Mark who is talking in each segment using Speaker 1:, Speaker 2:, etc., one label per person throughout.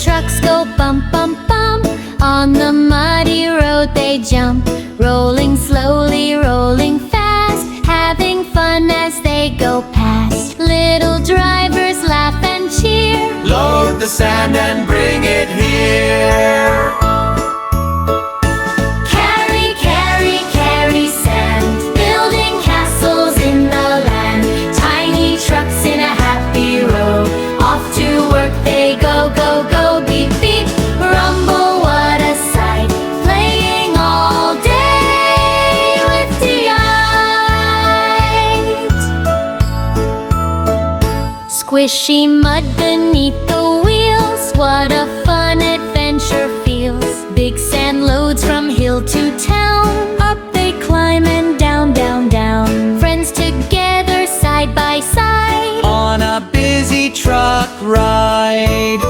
Speaker 1: trucks go bump, bump, bump. On the muddy road they jump, rolling slowly, rolling fast, having fun as they go past. Little drivers laugh and cheer.
Speaker 2: Load the sand and bring it here.
Speaker 1: Carry, carry, carry sand, building castles in the land. Tiny trucks in a happy row, off to work they go, go, go. Beep, beep, rumble, what a sight, playing all day with delight. Squishy mud beneath the wheels, what a fun adventure feels. Big sand loads from hill to town, up they climb and down, down, down. Friends together side by side,
Speaker 2: On a busy truck ride.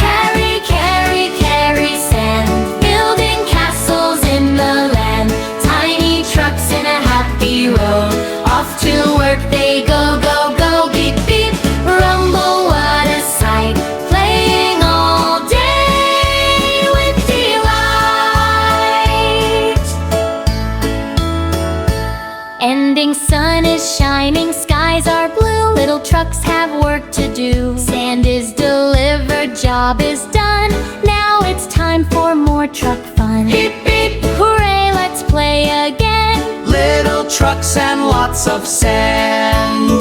Speaker 1: carry, carry, carry sand, building castles in the land. Tiny trucks in a happy row, off to work they go, go, go. Beep, beep, rumble, what a sight, playing all day with delight. Ending sun is shining, skies are blue. Little trucks have work to do. Sand is delivered, job is done. Now it's time for more truck fun.
Speaker 2: Beep, beep,
Speaker 1: Hooray, let's play again.
Speaker 2: little trucks and lots of sand.